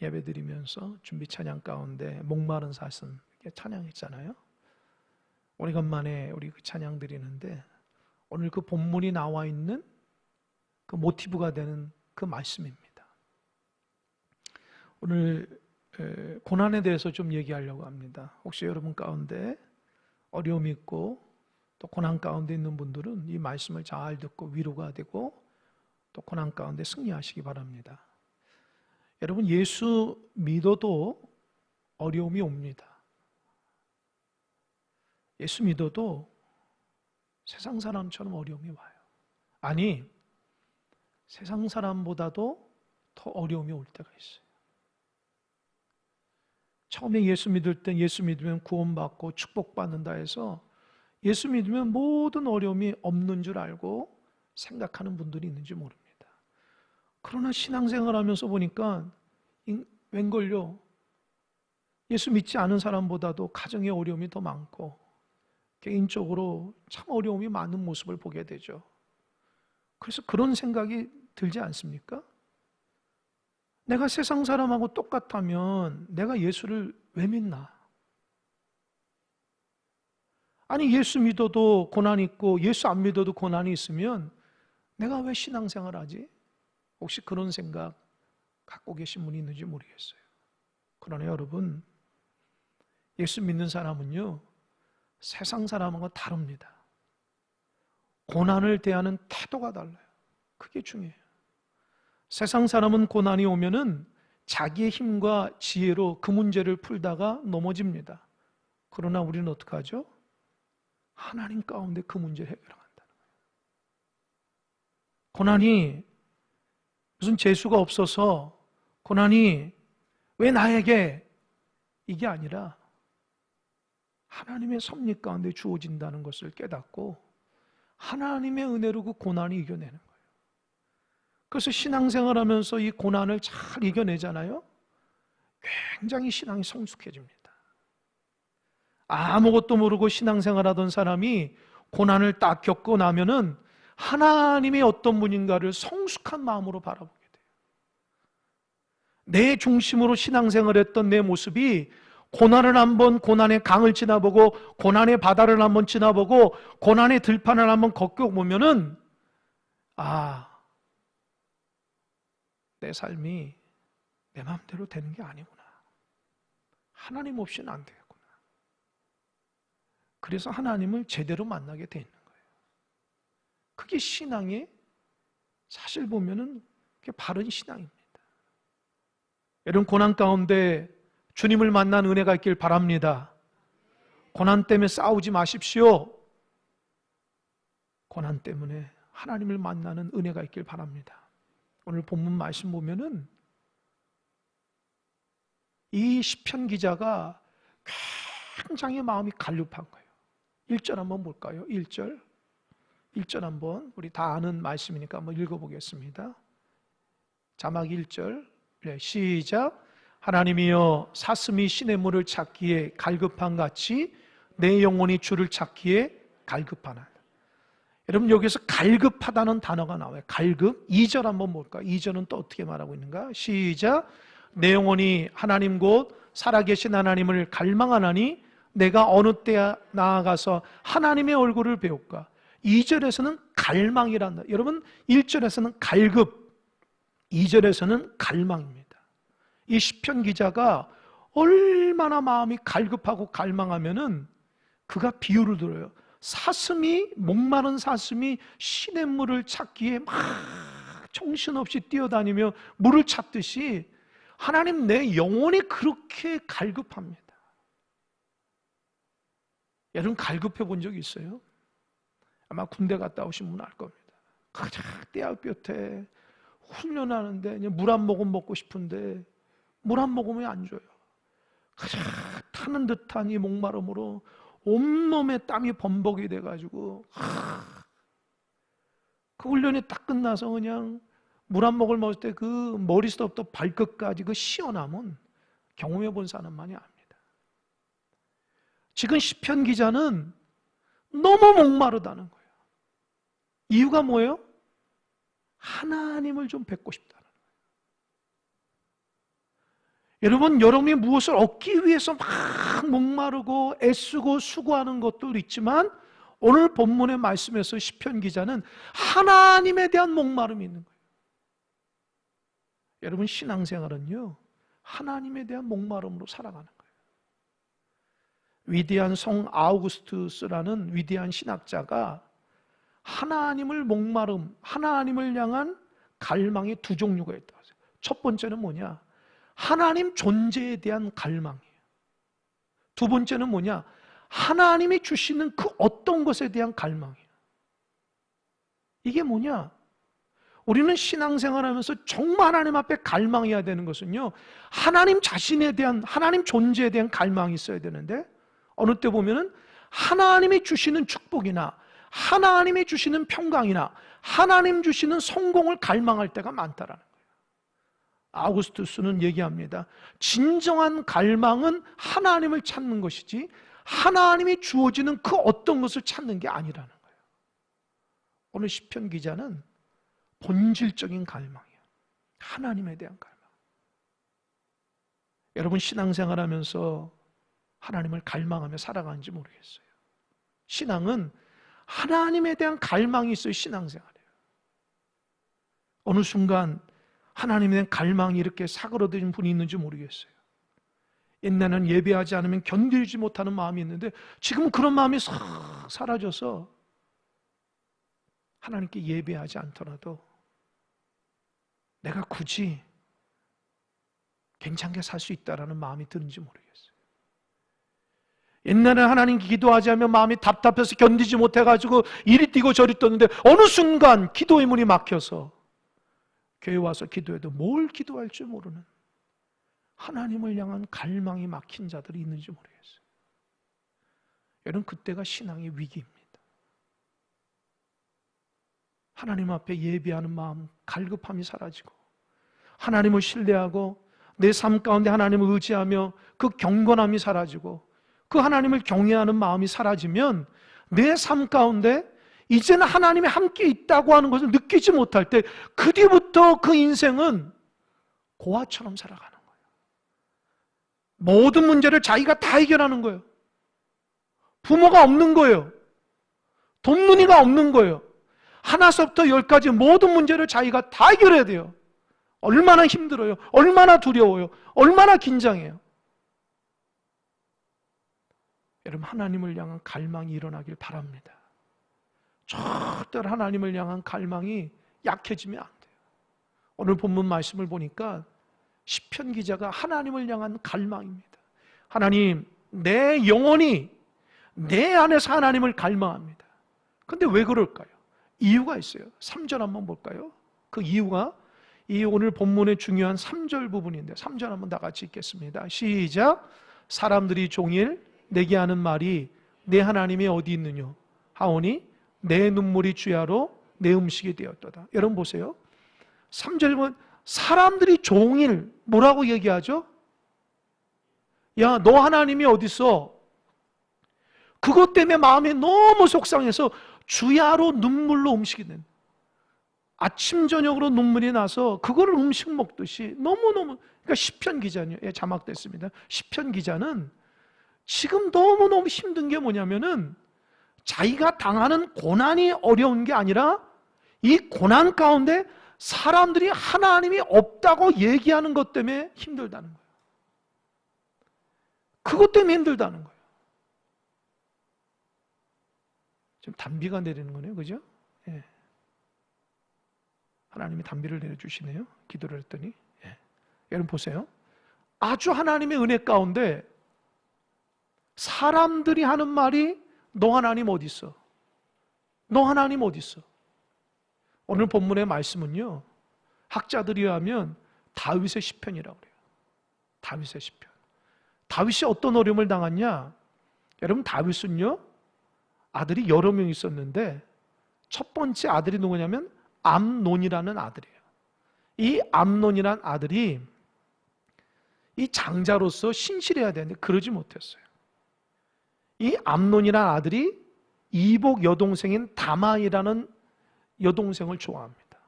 예배드리면서 준비 찬양 가운데 목마른 사슴 찬양했잖아요. 오래간만에 우리 그 찬양 드리는데 오늘 그 본문이 나와 있는 그 모티브가 되는 그 말씀입니다. 오늘 고난에 대해서 좀 얘기하려고 합니다. 혹시 여러분 가운데 어려움이 있고 또 고난 가운데 있는 분들은 이 말씀을 잘 듣고 위로가 되고 또 고난 가운데 승리하시기 바랍니다. 여러분, 예수 믿어도 어려움이 옵니다. 예수 믿어도 세상 사람처럼 어려움이 와요. 아니, 세상 사람보다도 더 어려움이 올 때가 있어요. 처음에 예수 믿을 땐 예수 믿으면 구원받고 축복받는다 해서 예수 믿으면 모든 어려움이 없는 줄 알고 생각하는 분들이 있는지 모릅니다. 그러나 신앙생활 하면서 보니까 웬걸요, 예수 믿지 않은 사람보다도 가정의 어려움이 더 많고 개인적으로 참 어려움이 많은 모습을 보게 되죠. 그래서 그런 생각이 들지 않습니까? 내가 세상 사람하고 똑같다면 내가 예수를 왜 믿나? 아니, 예수 믿어도 고난이 있고 예수 안 믿어도 고난이 있으면 내가 왜 신앙생활 하지? 혹시 그런 생각 갖고 계신 분이 있는지 모르겠어요. 그러나 여러분, 예수 믿는 사람은요, 세상 사람하고 다릅니다. 고난을 대하는 태도가 달라요. 그게 중요해요. 세상 사람은 고난이 오면은 자기의 힘과 지혜로 그 문제를 풀다가 넘어집니다. 그러나 우리는 어떻게 하죠? 하나님 가운데 그 문제를 해결한다는 거예요. 고난이 무슨 재수가 없어서 고난이 왜 나에게 이게 아니라 하나님의 섭리 가운데 주어진다는 것을 깨닫고 하나님의 은혜로 그 고난을 이겨내는 거예요. 그래서 신앙생활 하면서 이 고난을 잘 이겨내잖아요. 굉장히 신앙이 성숙해집니다. 아무것도 모르고 신앙생활 하던 사람이 고난을 딱 겪고 나면은 하나님이 어떤 분인가를 성숙한 마음으로 바라보게 돼요. 내 중심으로 신앙생활 했던 내 모습이 고난을 한번, 고난의 강을 지나보고 고난의 바다를 한번 지나보고 고난의 들판을 한번 겪어보면은 내 삶이 내 마음대로 되는 게 아니구나. 하나님 없이는 안 되겠구나. 그래서 하나님을 제대로 만나게 돼 있는 거예요. 그게 신앙의, 사실 보면은 그게 바른 신앙입니다. 여러분, 고난 가운데 주님을 만난 은혜가 있길 바랍니다. 고난 때문에 싸우지 마십시오. 고난 때문에 하나님을 만나는 은혜가 있길 바랍니다. 오늘 본문 말씀 보면은 이 시편 기자가 굉장히 마음이 갈급한 거예요. 1절 한번 볼까요? 1절 한번, 우리 다 아는 말씀이니까 한번 읽어보겠습니다. 자막 1절, 시작. 하나님이여, 사슴이 시냇물을 찾기에 갈급한 같이 내 영혼이 주를 찾기에 갈급하나. 여러분, 여기서 갈급하다는 단어가 나와요. 갈급. 2절 한번 볼까요? 2절은 또 어떻게 말하고 있는가? 시작. 내 영혼이 하나님 곧 살아계신 하나님을 갈망하나니 내가 어느 때 나아가서 하나님의 얼굴을 배울까? 2절에서는 갈망이란다. 여러분, 1절에서는 갈급, 2절에서는 갈망입니다. 이 시편 기자가 얼마나 마음이 갈급하고 갈망하면은 그가 비유를 들어요. 목마른 사슴이 시냇물을 찾기에 막 정신없이 뛰어다니며 물을 찾듯이 하나님, 내 영혼이 그렇게 갈급합니다. 여러분, 갈급해 본 적 있어요? 아마 군대 갔다 오신 분 알 겁니다. 가장 떼약볕에 훈련하는데 물 한 모금 먹고 싶은데 물 한 모금이 안 줘요. 가장 타는 듯한 이 목마름으로 온몸에 땀이 범벅이 돼가지고 그 훈련이 딱 끝나서 그냥 물 한 모금을 먹을 때 그 머리부터 발끝까지 그 시원함은 경험해 본 사람만이 압니다. 지금 시편 기자는 너무 목마르다는 거예요. 이유가 뭐예요? 하나님을 좀 뵙고 싶다는 거예요. 여러분이 무엇을 얻기 위해서 막 목마르고 애쓰고 수고하는 것도 있지만 오늘 본문의 말씀에서 시편 기자는 하나님에 대한 목마름이 있는 거예요. 여러분, 신앙생활은요, 하나님에 대한 목마름으로 살아가는 거예요. 위대한 성 아우구스투스라는 위대한 신학자가 하나님을 하나님을 향한 갈망이 두 종류가 있다고 했어요. 첫 번째는 뭐냐? 하나님 존재에 대한 갈망이에요. 두 번째는 뭐냐? 하나님이 주시는 그 어떤 것에 대한 갈망이에요. 이게 뭐냐? 우리는 신앙생활하면서 정말 하나님 앞에 갈망해야 되는 것은요, 하나님 자신에 대한, 하나님 존재에 대한 갈망이 있어야 되는데, 어느 때 보면은 하나님이 주시는 축복이나 하나님이 주시는 평강이나 하나님 주시는 성공을 갈망할 때가 많다라는 거예요. 아우구스투스는 얘기합니다. 진정한 갈망은 하나님을 찾는 것이지 하나님이 주어지는 그 어떤 것을 찾는 게 아니라는 거예요. 오늘 시편 기자는 본질적인 갈망이에요. 하나님에 대한 갈망. 여러분, 신앙생활하면서 하나님을 갈망하며 살아가는지 모르겠어요. 신앙은 하나님에 대한 갈망이 있어야 신앙생활이에요. 어느 순간 하나님에 대한 갈망이 이렇게 사그러든 분이 있는지 모르겠어요. 옛날에는 예배하지 않으면 견디지 못하는 마음이 있는데 지금은 그런 마음이 싹 사라져서 하나님께 예배하지 않더라도 내가 굳이 괜찮게 살 수 있다라는 마음이 드는지 모르겠어요. 옛날에 하나님께 기도하지 않으면 마음이 답답해서 견디지 못해가지고 이리 뛰고 저리 떴는데 어느 순간 기도의 문이 막혀서 교회 와서 기도해도 뭘 기도할 줄 모르는 하나님을 향한 갈망이 막힌 자들이 있는지 모르겠어요. 여러분, 그때가 신앙의 위기입니다. 하나님 앞에 예배하는 마음, 갈급함이 사라지고 하나님을 신뢰하고 내 삶 가운데 하나님을 의지하며 그 경건함이 사라지고 그 하나님을 경외하는 마음이 사라지면 내 삶 가운데 이제는 하나님이 함께 있다고 하는 것을 느끼지 못할 때 그 뒤부터 그 인생은 고아처럼 살아가는 거예요. 모든 문제를 자기가 다 해결하는 거예요. 부모가 없는 거예요. 돕는이가 없는 거예요. 하나서부터 열까지 모든 문제를 자기가 다 해결해야 돼요. 얼마나 힘들어요. 얼마나 두려워요. 얼마나 긴장해요. 여러분, 하나님을 향한 갈망이 일어나길 바랍니다. 절대로 하나님을 향한 갈망이 약해지면 안 돼요. 오늘 본문 말씀을 보니까 시편 기자가 하나님을 향한 갈망입니다. 하나님, 내 영혼이 내 안에서 하나님을 갈망합니다. 근데 왜 그럴까요? 이유가 있어요. 3절 한번 볼까요? 그 이유가 이 오늘 본문의 중요한 3절 부분인데 3절 한번 다 같이 읽겠습니다. 시작. 사람들이 종일 내게 하는 말이 내 하나님이 어디 있느냐 하오니 내 눈물이 주야로 내 음식이 되었도다. 여러분 보세요. 3절 보면 사람들이 종일 뭐라고 얘기하죠? 야, 너 하나님이 어디 있어? 그것 때문에 마음이 너무 속상해서 주야로 눈물로 음식이 된, 아침 저녁으로 눈물이 나서 그거를 음식 먹듯이 너무너무, 그러니까 시편 기자는, 예, 자막됐습니다. 시편 기자는 지금 너무너무 힘든 게 뭐냐면은 자기가 당하는 고난이 어려운 게 아니라 이 고난 가운데 사람들이 하나님이 없다고 얘기하는 것 때문에 힘들다는 거예요. 그것 때문에 힘들다는 거예요. 지금 단비가 내리는 거네요, 그죠? 예. 하나님이 단비를 내려주시네요. 기도를 했더니. 예. 여러분 보세요. 아주 하나님의 은혜 가운데 사람들이 하는 말이 너 하나님 어디 있어? 너 하나님 어디 있어? 오늘 본문의 말씀은요, 학자들이 하면 다윗의 시편이라고 그래요. 다윗의 시편. 다윗이 어떤 어려움을 당했냐? 여러분, 다윗은요, 아들이 여러 명 있었는데 첫 번째 아들이 누구냐면 암논이라는 아들이에요. 이 암논이라는 아들이 이 장자로서 신실해야 되는데 그러지 못했어요. 이 암논이라는 아들이 이복 여동생인 다말이라는 여동생을 좋아합니다.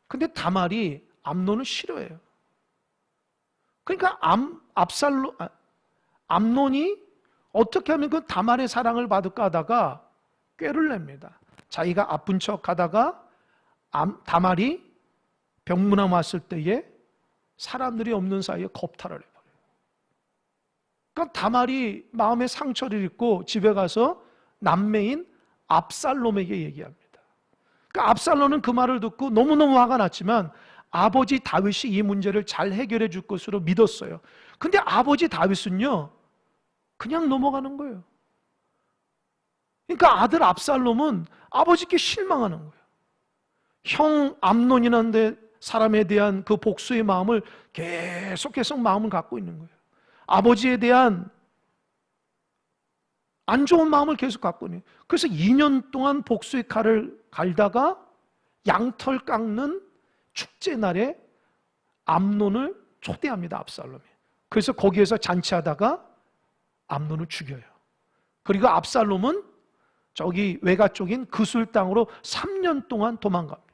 근데 다말이 암논을 싫어해요. 그러니까 암논이 어떻게 하면 그 다말의 사랑을 받을까 하다가 꾀를 냅니다. 자기가 아픈 척 하다가 다말이 병문안 왔을 때에 사람들이 없는 사이에 겁탈을 해버려요. 그러니까 다말이 마음의 상처를 입고 집에 가서 남매인 압살롬에게 얘기합니다. 그러니까 압살롬은 그 말을 듣고 너무너무 화가 났지만 아버지 다윗이 이 문제를 잘 해결해 줄 것으로 믿었어요. 근데 아버지 다윗은요, 그냥 넘어가는 거예요. 그러니까 아들 압살롬은 아버지께 실망하는 거예요. 형 암논이라는 사람에 대한 그 복수의 마음을 계속 마음을 갖고 있는 거예요. 아버지에 대한 안 좋은 마음을 계속 갖고 있는 거예요. 그래서 2년 동안 복수의 칼을 갈다가 양털 깎는 축제 날에 암논을 초대합니다, 압살롬이. 그래서 거기에서 잔치하다가 암논을 죽여요. 그리고 압살롬은 저기 외가 쪽인 그술 땅으로 3년 동안 도망갑니다.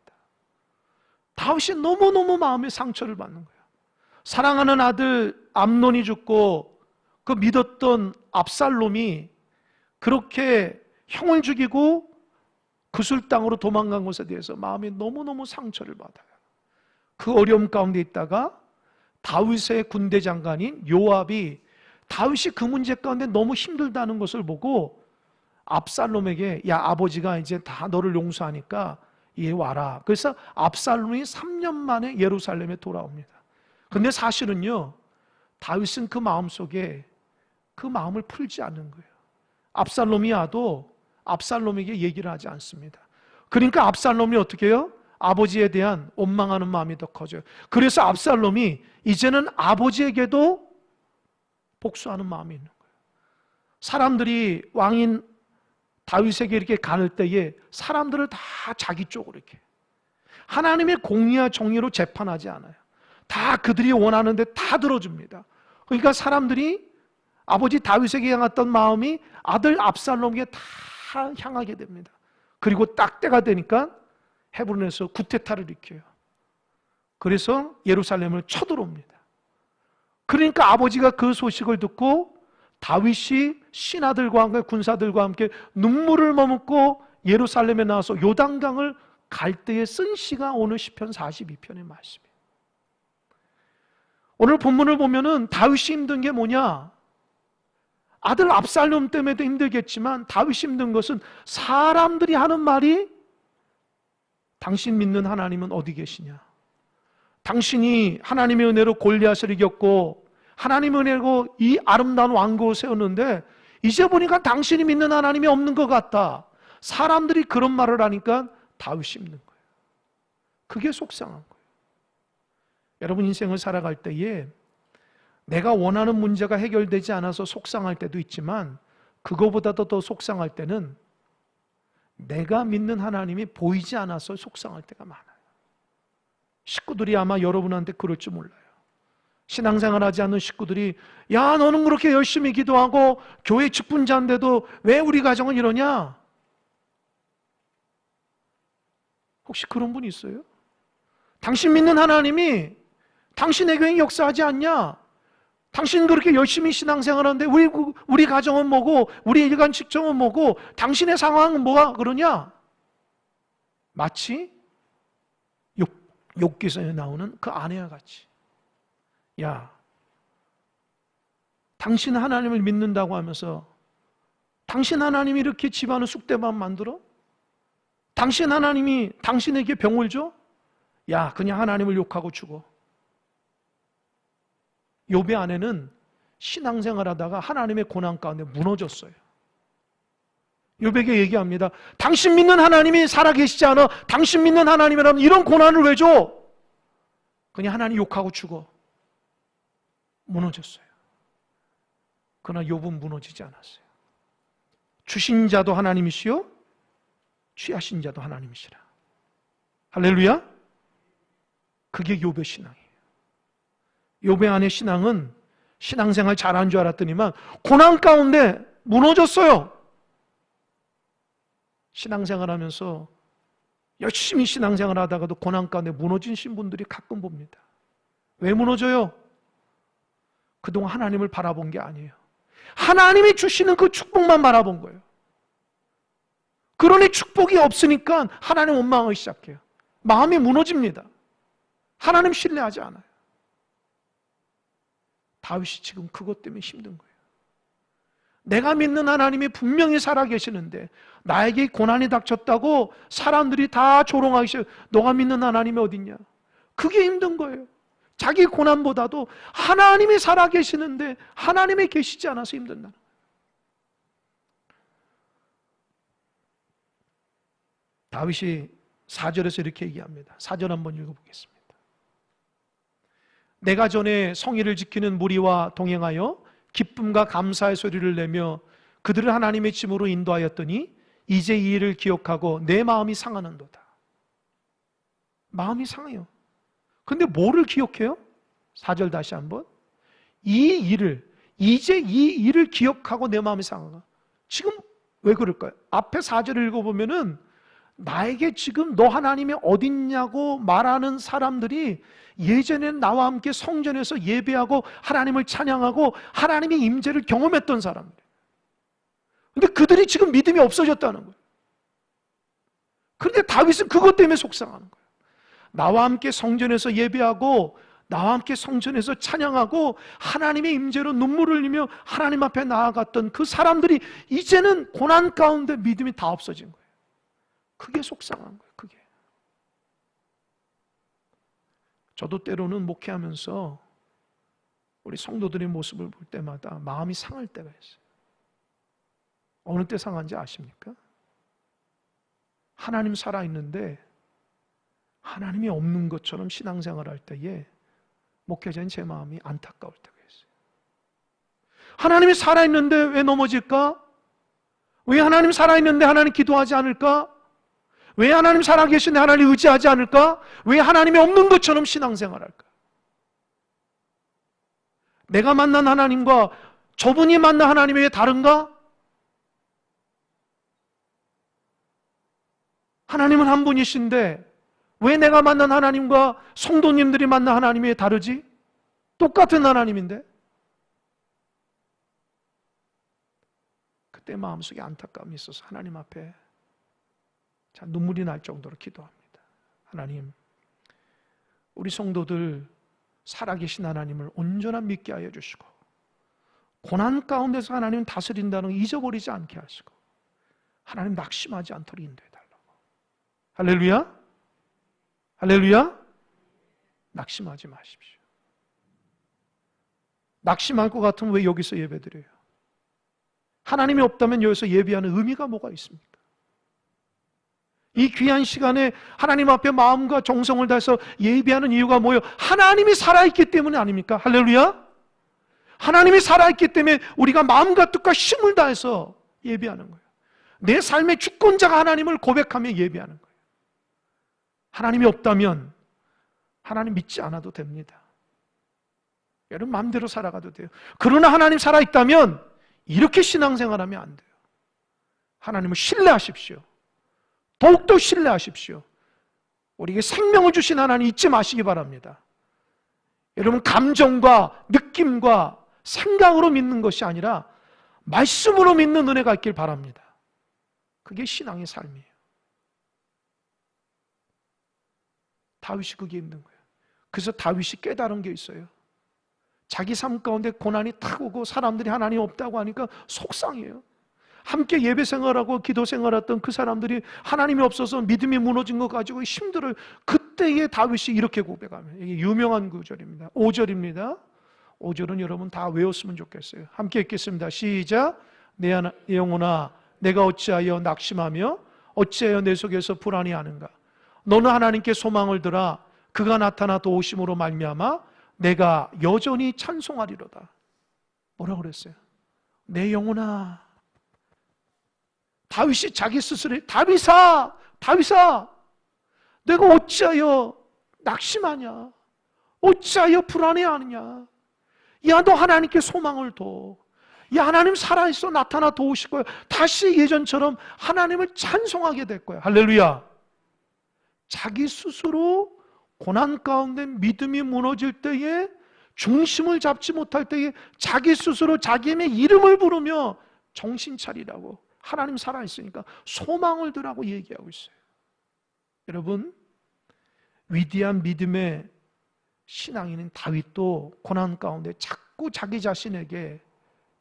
다윗이 너무너무 마음의 상처를 받는 거예요. 사랑하는 아들 암논이 죽고 그 믿었던 압살롬이 그렇게 형을 죽이고 그술 땅으로 도망간 것에 대해서 마음이 너무너무 상처를 받아요. 그 어려움 가운데 있다가 다윗의 군대 장관인 요압이 다윗이 그 문제 가운데 너무 힘들다는 것을 보고 압살롬에게, 야, 아버지가 이제 다 너를 용서하니까 얘 와라. 그래서 압살롬이 3년 만에 예루살렘에 돌아옵니다. 근데 사실은요, 다윗은 그 마음속에 그 마음을 풀지 않는 거예요. 압살롬이 와도 압살롬에게 얘기를 하지 않습니다. 그러니까 압살롬이 어떻게 해요? 아버지에 대한 원망하는 마음이 더 커져요. 그래서 압살롬이 이제는 아버지에게도 복수하는 마음이 있는 거예요. 사람들이 왕인 다윗에게 이렇게 가를 때에 사람들을 다 자기 쪽으로 이렇게 하나님의 공의와 정의로 재판하지 않아요. 다 그들이 원하는데 다 들어줍니다. 그러니까 사람들이 아버지 다윗에게 향했던 마음이 아들 압살롬에게 다 향하게 됩니다. 그리고 딱 때가 되니까 헤브론에서 구테타를 일으켜요. 그래서 예루살렘을 쳐들어옵니다. 그러니까 아버지가 그 소식을 듣고 다윗이 신하들과 함께 군사들과 함께 눈물을 머금고 예루살렘에 나와서 요단강을 갈 때에 쓴 시가 오늘 시편 42편의 말씀이에요. 오늘 본문을 보면은 다윗이 힘든 게 뭐냐? 아들 압살롬 때문에도 힘들겠지만 다윗이 힘든 것은 사람들이 하는 말이 당신 믿는 하나님은 어디 계시냐? 당신이 하나님의 은혜로 골리앗을 이겼고 하나님의 은혜로 이 아름다운 왕국을 세웠는데 이제 보니까 당신이 믿는 하나님이 없는 것 같다. 사람들이 그런 말을 하니까 다윗이 힘든 거예요. 그게 속상한 거예요. 여러분 인생을 살아갈 때에 내가 원하는 문제가 해결되지 않아서 속상할 때도 있지만 그거보다도 더 속상할 때는 내가 믿는 하나님이 보이지 않아서 속상할 때가 많아요. 식구들이 아마 여러분한테 그럴 줄 몰라요. 신앙생활 하지 않는 식구들이, 야, 너는 그렇게 열심히 기도하고 교회 직분자인데도 왜 우리 가정은 이러냐? 혹시 그런 분 있어요? 당신 믿는 하나님이 당신의 교회에 역사하지 않냐? 당신 그렇게 열심히 신앙생활하는데 우리 가정은 뭐고 우리 일간 직종은 뭐고 당신의 상황은 뭐가 그러냐? 마치 욥기서에 나오는 그 아내와 같이, 야, 당신 하나님을 믿는다고 하면서 당신 하나님이 이렇게 집안을 쑥대밭 만들어? 당신 하나님이 당신에게 병을 줘? 야, 그냥 하나님을 욕하고 죽어. 욥의 아내는 신앙생활하다가 하나님의 고난 가운데 무너졌어요. 욥에게 얘기합니다. 당신 믿는 하나님이 살아계시지 않아? 당신 믿는 하나님이라면 이런 고난을 왜 줘? 그냥 하나님 욕하고 죽어. 무너졌어요. 그러나 욥은 무너지지 않았어요. 주신 자도 하나님이시요 취하신 자도 하나님이시라. 할렐루야. 그게 욥의 신앙이에요. 욥의 아내 신앙은 신앙생활 잘한 줄 알았더니만 고난 가운데 무너졌어요. 신앙생활하면서 열심히 신앙생활 하다가도 고난 가운데 무너진 신분들이 가끔 봅니다. 왜 무너져요? 그동안 하나님을 바라본 게 아니에요. 하나님이 주시는 그 축복만 바라본 거예요. 그러니 축복이 없으니까 하나님 원망하기 시작해요. 마음이 무너집니다. 하나님 신뢰하지 않아요. 다윗이 지금 그것 때문에 힘든 거예요. 내가 믿는 하나님이 분명히 살아계시는데 나에게 고난이 닥쳤다고 사람들이 다 조롱하기 시작해요. 너가 믿는 하나님이 어딨냐? 그게 힘든 거예요. 자기 고난보다도 하나님이 살아계시는데 하나님이 계시지 않아서 힘든다는 거예요. 다윗이 4절에서 이렇게 얘기합니다. 4절 한번 읽어보겠습니다. 내가 전에 성의를 지키는 무리와 동행하여 기쁨과 감사의 소리를 내며 그들을 하나님의 짐으로 인도하였더니 이제 이 일을 기억하고 내 마음이 상하는도다. 마음이 상해요. 근데 뭐를 기억해요? 4절 다시 한번. 이제 이 일을 기억하고 내 마음이 상하가. 지금 왜 그럴까요? 앞에 4절을 읽어보면은 나에게 지금 너 하나님이 어딨냐고 말하는 사람들이 예전에는 나와 함께 성전에서 예배하고 하나님을 찬양하고 하나님의 임재를 경험했던 사람들이에요. 근데 그들이 지금 믿음이 없어졌다는 거예요. 그런데 다윗은 그것 때문에 속상하는 거예요. 나와 함께 성전에서 예배하고 나와 함께 성전에서 찬양하고 하나님의 임재로 눈물을 흘리며 하나님 앞에 나아갔던 그 사람들이 이제는 고난 가운데 믿음이 다 없어진 거예요. 그게 속상한 거예요. 그게. 저도 때로는 목회하면서 우리 성도들의 모습을 볼 때마다 마음이 상할 때가 있어요. 어느 때 상한지 아십니까? 하나님 살아있는데 하나님이 없는 것처럼 신앙생활 할 때에 목회자인 제 마음이 안타까울 때가 있어요. 하나님이 살아있는데 왜 넘어질까? 왜 하나님 살아있는데 하나님 기도하지 않을까? 왜 하나님 살아계신데 하나님 의지하지 않을까? 왜 하나님이 없는 것처럼 신앙생활할까? 내가 만난 하나님과 저분이 만난 하나님이 왜 다른가? 하나님은 한 분이신데 왜 내가 만난 하나님과 성도님들이 만난 하나님이 왜 다르지? 똑같은 하나님인데? 그때 마음속에 안타까움이 있어서 하나님 앞에 눈물이 날 정도로 기도합니다. 하나님, 우리 성도들 살아계신 하나님을 온전한 믿게 하여 주시고 고난 가운데서 하나님 다스린다는 걸 잊어버리지 않게 하시고 하나님 낙심하지 않도록 인도해 달라고. 할렐루야? 할렐루야? 낙심하지 마십시오. 낙심할 것 같으면 왜 여기서 예배드려요? 하나님이 없다면 여기서 예배하는 의미가 뭐가 있습니까? 이 귀한 시간에 하나님 앞에 마음과 정성을 다해서 예배하는 이유가 뭐예요? 하나님이 살아있기 때문에 아닙니까? 할렐루야? 하나님이 살아있기 때문에 우리가 마음과 뜻과 힘을 다해서 예배하는 거예요. 내 삶의 주권자가 하나님을 고백하며 예배하는 거예요. 하나님이 없다면 하나님 믿지 않아도 됩니다. 여러분 마음대로 살아가도 돼요. 그러나 하나님 살아있다면 이렇게 신앙생활하면 안 돼요. 하나님을 신뢰하십시오. 더욱더 신뢰하십시오. 우리에게 생명을 주신 하나님 잊지 마시기 바랍니다. 여러분 감정과 느낌과 생각으로 믿는 것이 아니라 말씀으로 믿는 은혜가 있길 바랍니다. 그게 신앙의 삶이에요. 다윗이 그게 힘든 거예요. 그래서 다윗이 깨달은 게 있어요. 자기 삶 가운데 고난이 탁 오고 사람들이 하나님 없다고 하니까 속상해요. 함께 예배 생활하고 기도 생활했던 그 사람들이 하나님이 없어서 믿음이 무너진 것 가지고 힘들어요. 그때의 다윗이 이렇게 고백하면 이게 유명한 구절입니다. 5절입니다. 5절은 여러분 다 외웠으면 좋겠어요. 함께 읽겠습니다. 시작. 내 영혼아 내가 어찌하여 낙심하며 어찌하여 내 속에서 불안이 하는가? 너는 하나님께 소망을 들어 그가 나타나 도우심으로 말미암아 내가 여전히 찬송하리로다. 뭐라고 그랬어요? 내 영혼아. 다윗이 자기 스스로 다윗아 내가 어찌하여 낙심하냐? 어찌하여 불안해하느냐? 야, 너 하나님께 소망을 둬. 야, 하나님 살아있어. 나타나 도우실 거야. 다시 예전처럼 하나님을 찬송하게 될 거야. 할렐루야. 자기 스스로 고난 가운데 믿음이 무너질 때에 중심을 잡지 못할 때에 자기 스스로 자기의 이름을 부르며 정신 차리라고, 하나님 살아있으니까 소망을 두라고 얘기하고 있어요. 여러분, 위대한 믿음의 신앙인인 다윗도 고난 가운데 자꾸 자기 자신에게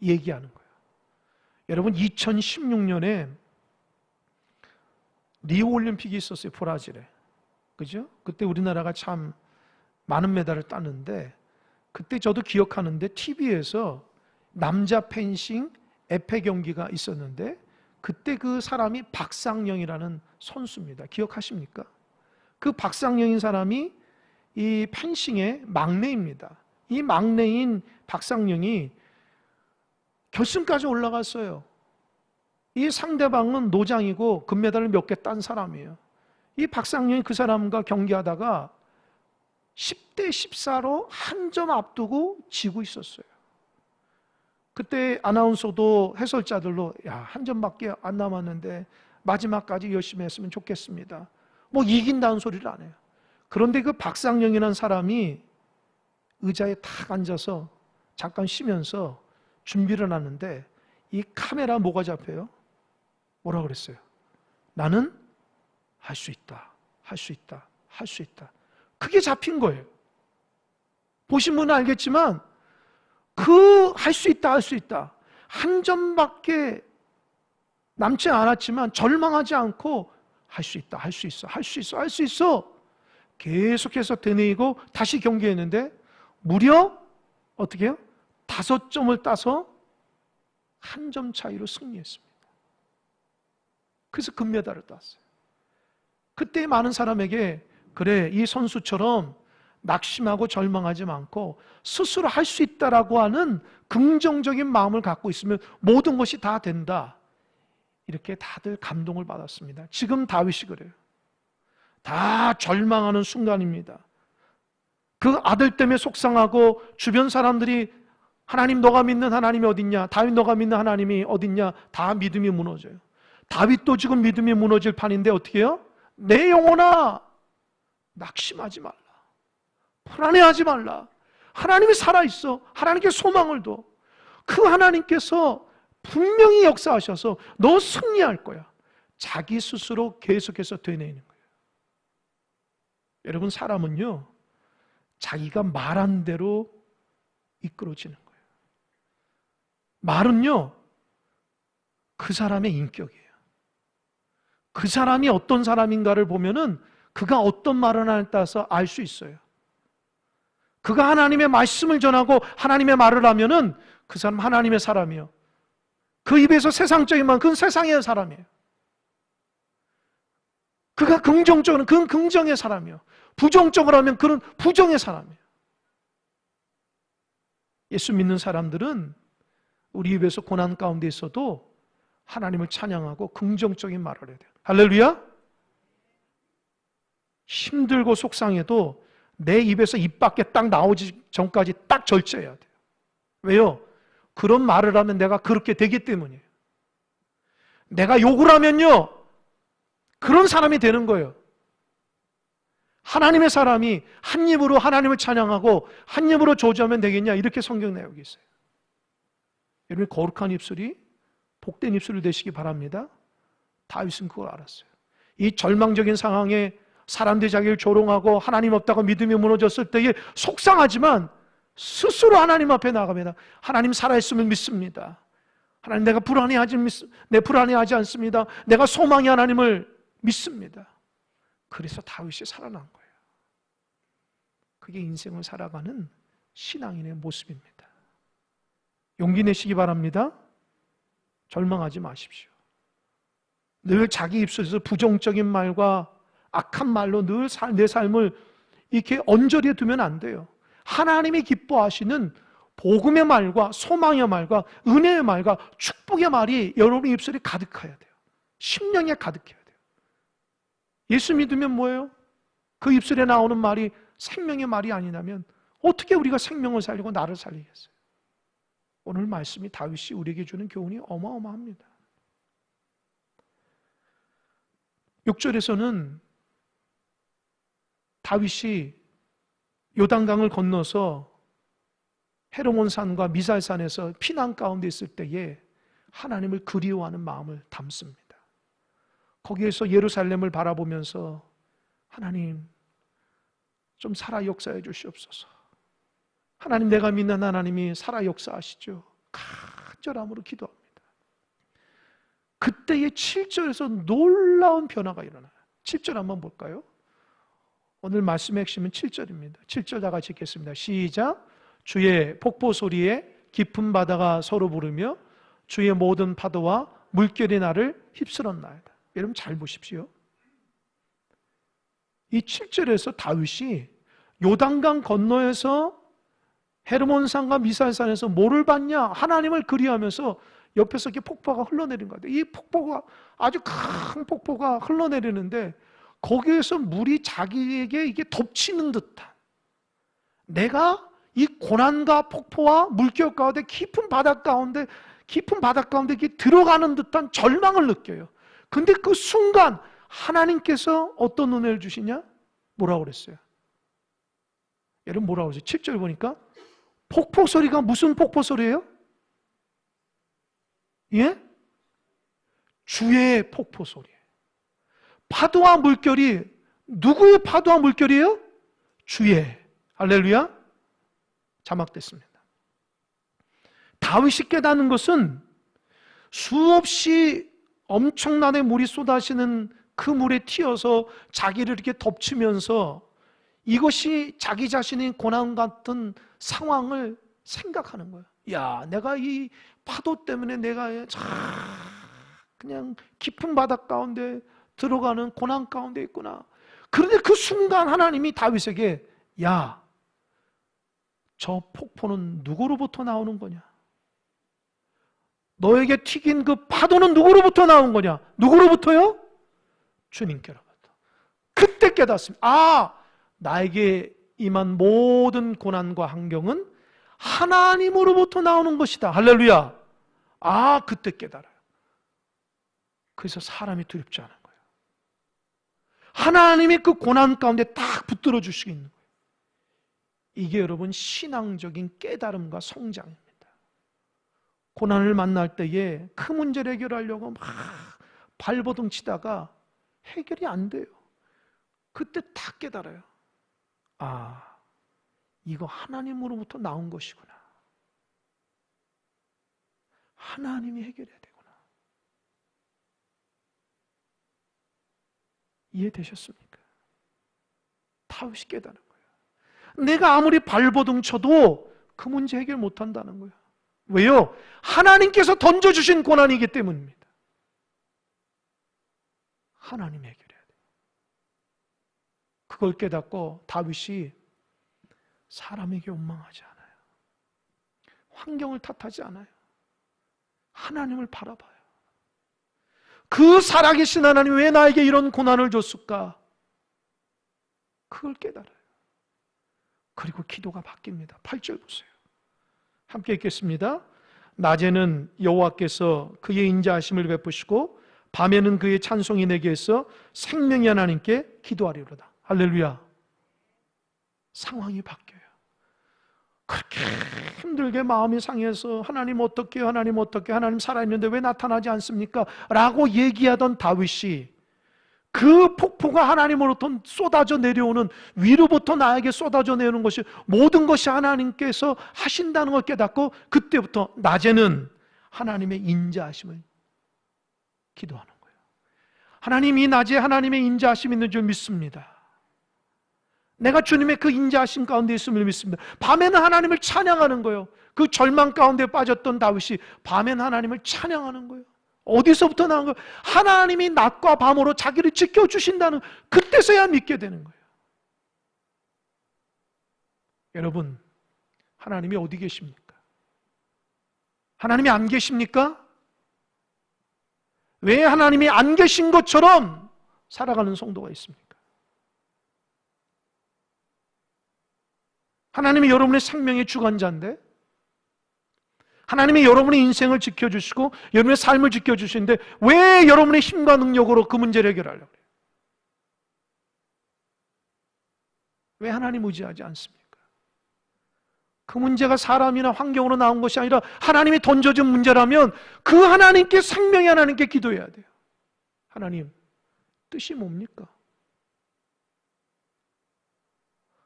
얘기하는 거예요. 여러분, 2016년에 리우올림픽이 있었어요. 브라질에. 그죠? 그때 우리나라가 참 많은 메달을 땄는데, 그때 저도 기억하는데 TV에서 남자 펜싱 에페 경기가 있었는데, 그때 그 사람이 박상영이라는 선수입니다. 기억하십니까? 그 박상영인 사람이 이 펜싱의 막내입니다. 이 막내인 박상영이 결승까지 올라갔어요. 이 상대방은 노장이고 금메달을 몇 개 딴 사람이에요. 이 박상영이 그 사람과 경기하다가 10대 14로 한 점 앞두고 지고 있었어요. 그때 아나운서도 해설자들로 한 점밖에 안 남았는데 마지막까지 열심히 했으면 좋겠습니다. 뭐 이긴다는 소리를 안 해요. 그런데 그 박상영이라는 사람이 의자에 탁 앉아서 잠깐 쉬면서 준비를 하는데 이 카메라 뭐가 잡혀요? 뭐라 그랬어요? 나는 할 수 있다, 할 수 있다, 할 수 있다. 그게 잡힌 거예요. 보신 분은 알겠지만 그 할 수 있다, 할 수 있다. 한 점밖에 남지 않았지만 절망하지 않고 할 수 있다, 할 수 있어, 할 수 있어, 할 수 있어. 계속해서 되뇌이고 다시 경기했는데 무려 어떻게 해요? 5점을 따서 한 점 차이로 승리했습니다. 그래서 금메달을 땄어요. 그때 많은 사람에게 그래, 이 선수처럼 낙심하고 절망하지 않고 스스로 할 수 있다라고 하는 긍정적인 마음을 갖고 있으면 모든 것이 다 된다. 이렇게 다들 감동을 받았습니다. 지금 다윗이 그래요. 다 절망하는 순간입니다. 그 아들 때문에 속상하고 주변 사람들이 하나님 너가 믿는 하나님이 어딨냐, 다윗 너가 믿는 하나님이 어딨냐, 다 믿음이 무너져요. 다윗도 지금 믿음이 무너질 판인데 어떻게 해요? 내 영혼아 낙심하지 말라, 불안해하지 말라. 하나님이 살아있어. 하나님께 소망을 둬. 그 하나님께서 분명히 역사하셔서 너 승리할 거야. 자기 스스로 계속해서 되뇌이는 거예요. 여러분, 사람은요 자기가 말한 대로 이끌어지는 거예요. 말은요 그 사람의 인격이에요. 그 사람이 어떤 사람인가를 보면은 그가 어떤 말을 하느냐에 따라서 알 수 있어요. 그가 하나님의 말씀을 전하고 하나님의 말을 하면은 그 사람 하나님의 사람이에요. 그 입에서 세상적인 말, 그건 세상의 사람이에요. 그가 긍정적으로는 그건 긍정의 사람이에요. 부정적으로 하면 그는 부정의 사람이에요. 예수 믿는 사람들은 우리 입에서 고난 가운데 있어도 하나님을 찬양하고 긍정적인 말을 해야 돼요. 할렐루야! 힘들고 속상해도 내 입에서 입 밖에 딱 나오기 전까지 딱 절제해야 돼요. 왜요? 그런 말을 하면 내가 그렇게 되기 때문이에요. 내가 욕을 하면요 그런 사람이 되는 거예요. 하나님의 사람이 한 입으로 하나님을 찬양하고 한 입으로 저주하면 되겠냐, 이렇게 성경 내용이 있어요. 여러분, 거룩한 입술이 복된 입술이 되시기 바랍니다. 다윗은 그걸 알았어요. 이 절망적인 상황에 사람들이 자기를 조롱하고 하나님 없다고 믿음이 무너졌을 때에 속상하지만 스스로 하나님 앞에 나가면 하나님 살아있으면 믿습니다. 하나님 내가 불안해하지 않습니다. 내가 소망의 하나님을 믿습니다. 그래서 다윗이 살아난 거예요. 그게 인생을 살아가는 신앙인의 모습입니다. 용기 내시기 바랍니다. 절망하지 마십시오. 늘 자기 입술에서 부정적인 말과 악한 말로 늘 내 삶을 이렇게 언저리에 두면 안 돼요. 하나님이 기뻐하시는 복음의 말과 소망의 말과 은혜의 말과 축복의 말이 여러분의 입술에 가득해야 돼요. 심령에 가득해야 돼요. 예수 믿으면 뭐예요? 그 입술에 나오는 말이 생명의 말이 아니라면 어떻게 우리가 생명을 살리고 나를 살리겠어요? 오늘 말씀이 다윗이 우리에게 주는 교훈이 어마어마합니다. 6절에서는 다윗이 요단강을 건너서 헤르몬산과 미살산에서 피난 가운데 있을 때에 하나님을 그리워하는 마음을 담습니다. 거기에서 예루살렘을 바라보면서 하나님 좀 살아 역사해 주시옵소서. 하나님, 내가 믿는 하나님이 살아 역사하시죠. 간절함으로 기도합니다. 그때의 7절에서 놀라운 변화가 일어나요. 7절 한번 볼까요? 오늘 말씀의 핵심은 7절입니다. 7절 다 같이 읽겠습니다. 시작. 주의 폭포 소리에 깊은 바다가 서로 부르며 주의 모든 파도와 물결이 나를 휩쓸었나이다. 여러분 잘 보십시오. 이 7절에서 다윗이 요단강 건너에서 헤르몬산과 미살산에서 뭐를 봤냐? 하나님을 그리하면서 옆에서 이렇게 폭포가 흘러내린 거예요. 이 폭포가 아주 큰 폭포가 흘러내리는데 거기에서 물이 자기에게 이게 덮치는 듯한, 내가 이 고난과 폭포와 물결 가운데 깊은 바닷 가운데 이렇게 들어가는 듯한 절망을 느껴요. 근데 그 순간 하나님께서 어떤 은혜를 주시냐? 뭐라고 그랬어요? 여러분 뭐라고 그랬어요? 7절 보니까 폭포 소리가 무슨 폭포 소리예요? 예? 주의 폭포 소리예요. 파도와 물결이 누구의 파도와 물결이에요? 주의. 할렐루야. 자막됐습니다. 다윗이 깨닫는 것은 수없이 엄청나게 물이 쏟아지는 그 물에 튀어서 자기를 이렇게 덮치면서 이것이 자기 자신의 고난 같은 상황을 생각하는 거예요. 야, 내가 이 파도 때문에 내가 그냥 깊은 바다 가운데 들어가는 고난 가운데 있구나. 그런데 그 순간 하나님이 다윗에게 야, 저 폭포는 누구로부터 나오는 거냐? 너에게 튀긴 그 파도는 누구로부터 나온 거냐? 누구로부터요? 주님께로부터. 그때 깨닫습니다. 아, 나에게 임한 모든 고난과 환경은 하나님으로부터 나오는 것이다. 할렐루야. 아, 그때 깨달아요. 그래서 사람이 두렵지 않은 거예요. 하나님이 그 고난 가운데 딱 붙들어 주시고 있는 거예요. 이게 여러분 신앙적인 깨달음과 성장입니다. 고난을 만날 때에 그 문제를 해결하려고 막 발버둥 치다가 해결이 안 돼요. 그때 딱 깨달아요. 아, 이거 하나님으로부터 나온 것이구나. 하나님이 해결해야 되구나. 이해되셨습니까? 다윗이 깨달은 거예요. 내가 아무리 발버둥 쳐도 그 문제 해결 못한다는 거예요. 왜요? 하나님께서 던져주신 고난이기 때문입니다. 하나님이 해결해야 돼요. 그걸 깨닫고 다윗이 사람에게 원망하지 않아요. 환경을 탓하지 않아요. 하나님을 바라봐요. 그 살아계신 하나님 왜 나에게 이런 고난을 줬을까? 그걸 깨달아요. 그리고 기도가 바뀝니다. 8절 보세요. 함께 읽겠습니다. 낮에는 여호와께서 그의 인자하심을 베푸시고 밤에는 그의 찬송이 내게 해서 생명의 하나님께 기도하리로다. 할렐루야. 상황이 바뀌어요. 그렇게 힘들게 마음이 상해서 하나님 어떻게 해요? 하나님 어떻게 해요? 하나님 살아있는데 왜 나타나지 않습니까? 라고 얘기하던 다윗이 그 폭포가 하나님으로부터 쏟아져 내려오는, 위로부터 나에게 쏟아져 내려오는 것이 모든 것이 하나님께서 하신다는 걸 깨닫고 그때부터 낮에는 하나님의 인자하심을 기도하는 거예요. 하나님, 이 낮에 하나님의 인자하심이 있는 줄 믿습니다. 내가 주님의 그 인자하심 가운데 있음을 믿습니다. 밤에는 하나님을 찬양하는 거예요. 그 절망 가운데 빠졌던 다윗이 밤에는 하나님을 찬양하는 거예요. 어디서부터 나온 거예요? 하나님이 낮과 밤으로 자기를 지켜주신다는, 그때서야 믿게 되는 거예요. 여러분, 하나님이 어디 계십니까? 하나님이 안 계십니까? 왜 하나님이 안 계신 것처럼 살아가는 성도가 있습니까? 하나님이 여러분의 생명의 주관자인데, 하나님이 여러분의 인생을 지켜주시고 여러분의 삶을 지켜주시는데 왜 여러분의 힘과 능력으로 그 문제를 해결하려고 해요? 왜 하나님 의지하지 않습니까? 그 문제가 사람이나 환경으로 나온 것이 아니라 하나님이 던져준 문제라면 그 하나님께, 생명의 하나님께 기도해야 돼요. 하나님, 뜻이 뭡니까?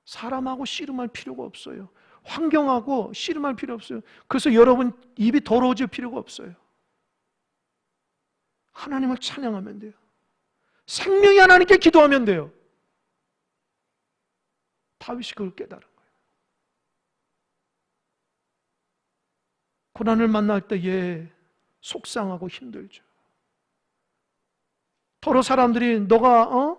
사람하고 씨름할 필요가 없어요. 환경하고 씨름할 필요 없어요. 그래서 여러분 입이 더러워질 필요가 없어요. 하나님을 찬양하면 돼요. 생명의 하나님께 기도하면 돼요. 다윗이 그걸 깨달은 거예요. 고난을 만날 때에 속상하고 힘들죠. 더러 사람들이 너가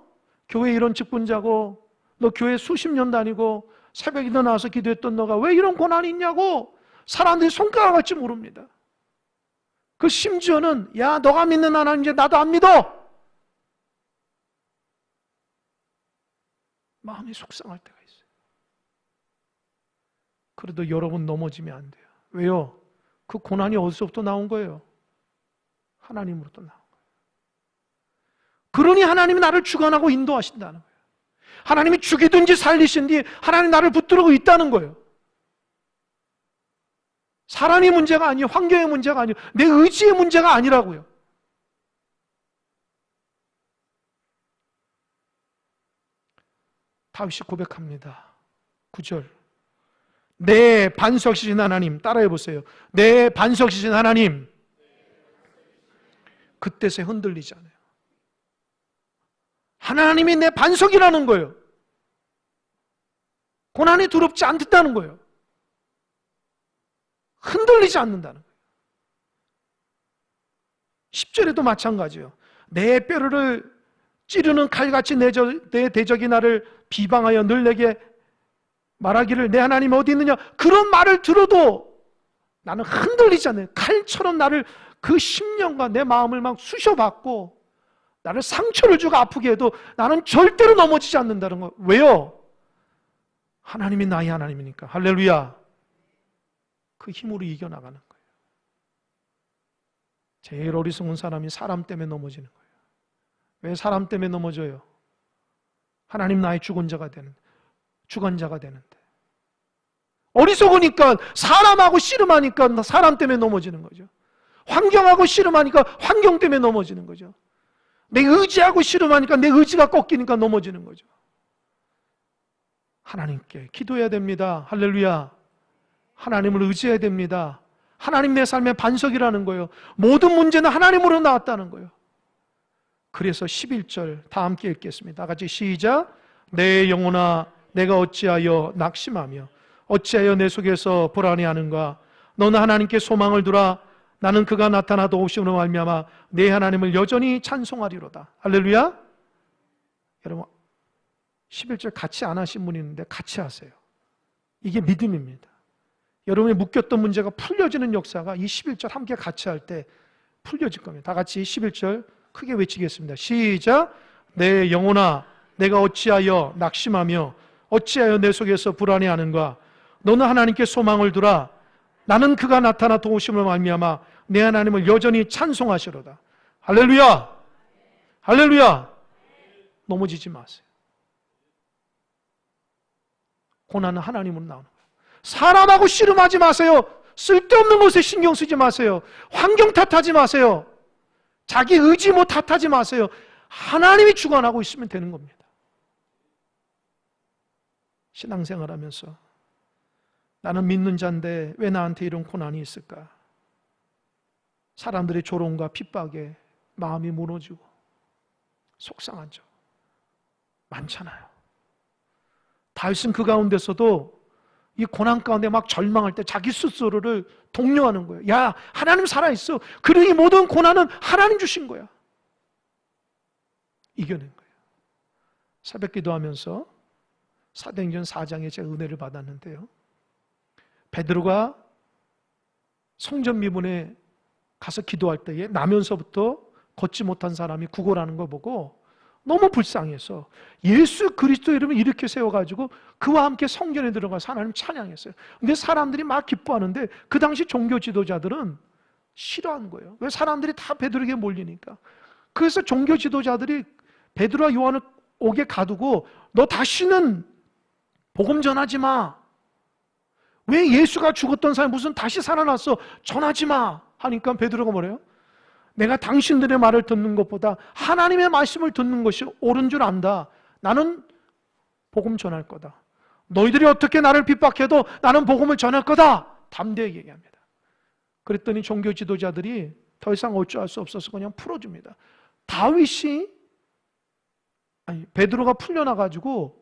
교회 이런 직분자고 너 교회 수십 년 다니고 새벽에 일어나서 기도했던 너가 왜 이런 고난이 있냐고 사람들이 손가락 할지 모릅니다. 그 심지어는 야 너가 믿는 하나님인지 나도 안 믿어. 마음이 속상할 때가 있어요. 그래도 여러분 넘어지면 안 돼요. 왜요? 그 고난이 어디서부터 나온 거예요? 하나님으로부터 나온 거예요. 그러니 하나님이 나를 주관하고 인도하신다는 거예요. 하나님이 죽이든지 살리신지 하나님이 나를 붙들고 있다는 거예요. 사람이 문제가 아니에요. 환경의 문제가 아니에요. 내 의지의 문제가 아니라고요. 다윗이 고백합니다. 9절. 내 반석이신 하나님, 따라해 보세요. 내 반석이신 하나님. 그때서 흔들리지 않아요. 하나님이 내 반석이라는 거예요. 고난이 두렵지 않다는 거예요. 흔들리지 않는다는 거예요. 10절에도 마찬가지예요. 내 뼈를 찌르는 칼같이 내 대적이 나를 비방하여 늘 내게 말하기를 내 하나님 어디 있느냐. 그런 말을 들어도 나는 흔들리지 않아요. 칼처럼 나를 그 심령과 내 마음을 막 쑤셔받고 나를 상처를 주고 아프게 해도 나는 절대로 넘어지지 않는다는 거예요. 왜요? 하나님이 나의 하나님이니까. 할렐루야. 그 힘으로 이겨나가는 거예요. 제일 어리석은 사람이 사람 때문에 넘어지는 거예요. 왜 사람 때문에 넘어져요? 하나님 나의 주권자가 되는데. 어리석으니까 사람하고 씨름하니까 사람 때문에 넘어지는 거죠. 환경하고 씨름하니까 환경 때문에 넘어지는 거죠. 내 의지하고 씨름하니까 내 의지가 꺾이니까 넘어지는 거죠. 하나님께 기도해야 됩니다. 할렐루야. 하나님을 의지해야 됩니다. 하나님 내 삶의 반석이라는 거예요. 모든 문제는 하나님으로 나왔다는 거예요. 그래서 11절 다 함께 읽겠습니다. 다 같이 시작. 내 영혼아 내가 어찌하여 낙심하며 어찌하여 내 속에서 불안해하는가. 너는 하나님께 소망을 두라. 나는 그가 나타나 도우심으로 말미암아 내 하나님을 여전히 찬송하리로다. 할렐루야. 여러분 11절 같이 안 하신 분이 있는데 같이 하세요. 이게 믿음입니다. 여러분이 묶였던 문제가 풀려지는 역사가 이 11절 함께 같이 할 때 풀려질 겁니다. 다 같이 11절 크게 외치겠습니다. 시작. 내 영혼아 내가 어찌하여 낙심하며 어찌하여 내 속에서 불안해하는가. 너는 하나님께 소망을 두라. 나는 그가 나타나 도우심으로 말미암아 내 하나님을 여전히 찬송하시로다. 할렐루야. 할렐루야. 넘어지지 마세요. 고난은 하나님으로 나오는 거예요. 사람하고 씨름하지 마세요. 쓸데없는 것에 신경 쓰지 마세요. 환경 탓하지 마세요. 자기 의지 뭐 탓하지 마세요. 하나님이 주관하고 있으면 되는 겁니다. 신앙생활 하면서 나는 믿는 자인데 왜 나한테 이런 고난이 있을까? 사람들의 조롱과 핍박에 마음이 무너지고 속상한 적 많잖아요. 다윗은 그 가운데서도 이 고난 가운데 막 절망할 때 자기 스스로를 독려하는 거예요. 야, 하나님 살아있어. 그리고 이 모든 고난은 하나님 주신 거야. 이겨낸 거예요. 새벽 기도하면서 사도행전 4장에 제가 은혜를 받았는데요. 베드로가 성전 미문에 가서 기도할 때에 나면서부터 걷지 못한 사람이 구걸하는 거 보고 너무 불쌍해서 예수 그리스도 이름을 이렇게 세워가지고 그와 함께 성전에 들어가서 하나님 찬양했어요. 근데 사람들이 막 기뻐하는데 그 당시 종교 지도자들은 싫어하는 거예요. 왜? 사람들이 다 베드로에게 몰리니까. 그래서 종교 지도자들이 베드로와 요한을 옥에 가두고 너 다시는 복음 전하지 마. 왜 예수가 죽었던 사람이 무슨 다시 살아났어? 전하지 마 하니까 베드로가 뭐래요? 내가 당신들의 말을 듣는 것보다 하나님의 말씀을 듣는 것이 옳은 줄 안다. 나는 복음 전할 거다. 너희들이 어떻게 나를 핍박해도 나는 복음을 전할 거다. 담대하게 얘기합니다. 그랬더니 종교 지도자들이 더 이상 어찌할 수 없어서 그냥 풀어줍니다. 베드로가 풀려나가지고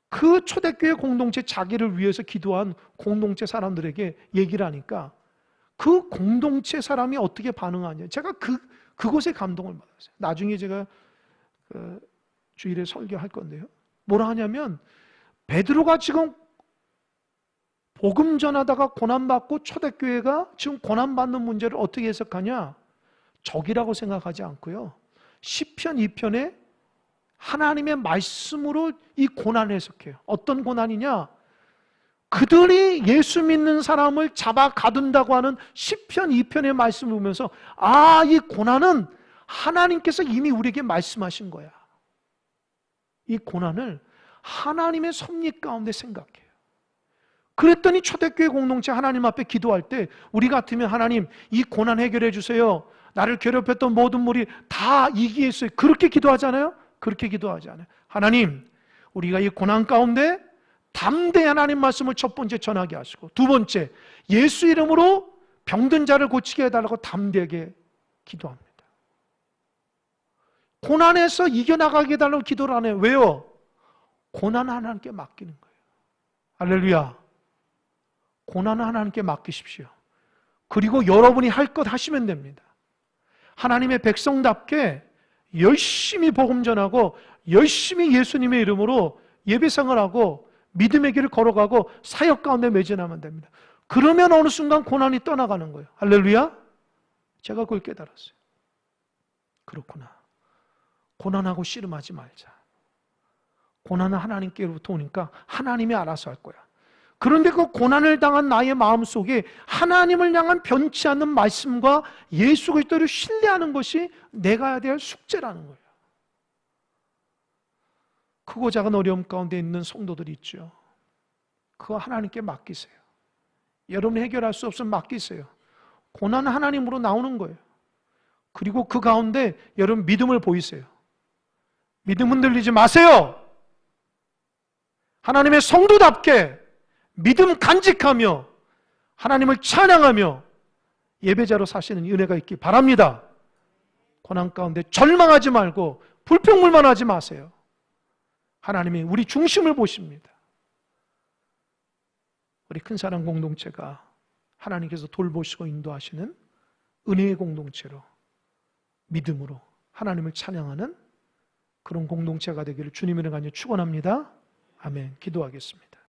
그 초대교회 공동체, 자기를 위해서 기도한 공동체 사람들에게 얘기를 하니까 그 공동체 사람이 어떻게 반응하냐. 제가 그곳에 감동을 받았어요. 나중에 제가 주일에 설교할 건데요. 뭐라 하냐면 베드로가 지금 복음 전하다가 고난받고 초대교회가 지금 고난받는 문제를 어떻게 해석하냐? 적이라고 생각하지 않고요. 시편 2편에 하나님의 말씀으로 이 고난을 해석해요. 어떤 고난이냐? 그들이 예수 믿는 사람을 잡아 가둔다고 하는 시편 2편의 말씀을 보면서 이 고난은 하나님께서 이미 우리에게 말씀하신 거야. 이 고난을 하나님의 섭리 가운데 생각해요. 그랬더니 초대교회 공동체 하나님 앞에 기도할 때 우리 같으면 하나님 이 고난 해결해 주세요. 나를 괴롭혔던 모든 무리 다 이기게 했어요. 그렇게 기도하잖아요? 그렇게 기도하지 않아요. 하나님, 우리가 이 고난 가운데 담대히 하나님 말씀을 첫 번째 전하게 하시고 두 번째, 예수 이름으로 병든 자를 고치게 해달라고 담대하게 기도합니다. 고난에서 이겨나가게 해달라고 기도를 안 해요. 왜요? 고난은 하나님께 맡기는 거예요. 할렐루야. 고난은 하나님께 맡기십시오. 그리고 여러분이 할 것 하시면 됩니다. 하나님의 백성답게 열심히 복음 전하고 열심히 예수님의 이름으로 예배상을 하고 믿음의 길을 걸어가고 사역 가운데 매진하면 됩니다. 그러면 어느 순간 고난이 떠나가는 거예요. 할렐루야. 제가 그걸 깨달았어요. 그렇구나. 고난하고 씨름하지 말자. 고난은 하나님께로부터 오니까 하나님이 알아서 할 거야. 그런데 그 고난을 당한 나의 마음속에 하나님을 향한 변치 않는 말씀과 예수 그리스도를 신뢰하는 것이 내가 해야 될 숙제라는 거예요. 크고 작은 어려움 가운데 있는 성도들이 있죠. 그거 하나님께 맡기세요. 여러분이 해결할 수 없으면 맡기세요. 고난은 하나님으로 나오는 거예요. 그리고 그 가운데 여러분 믿음을 보이세요. 믿음 흔들리지 마세요. 하나님의 성도답게 믿음 간직하며 하나님을 찬양하며 예배자로 사시는 은혜가 있기 바랍니다. 고난 가운데 절망하지 말고 불평불만하지 마세요. 하나님이 우리 중심을 보십니다. 우리 큰사랑 공동체가 하나님께서 돌보시고 인도하시는 은혜의 공동체로 믿음으로 하나님을 찬양하는 그런 공동체가 되기를 주님의 이름으로 축원합니다. 아멘. 기도하겠습니다.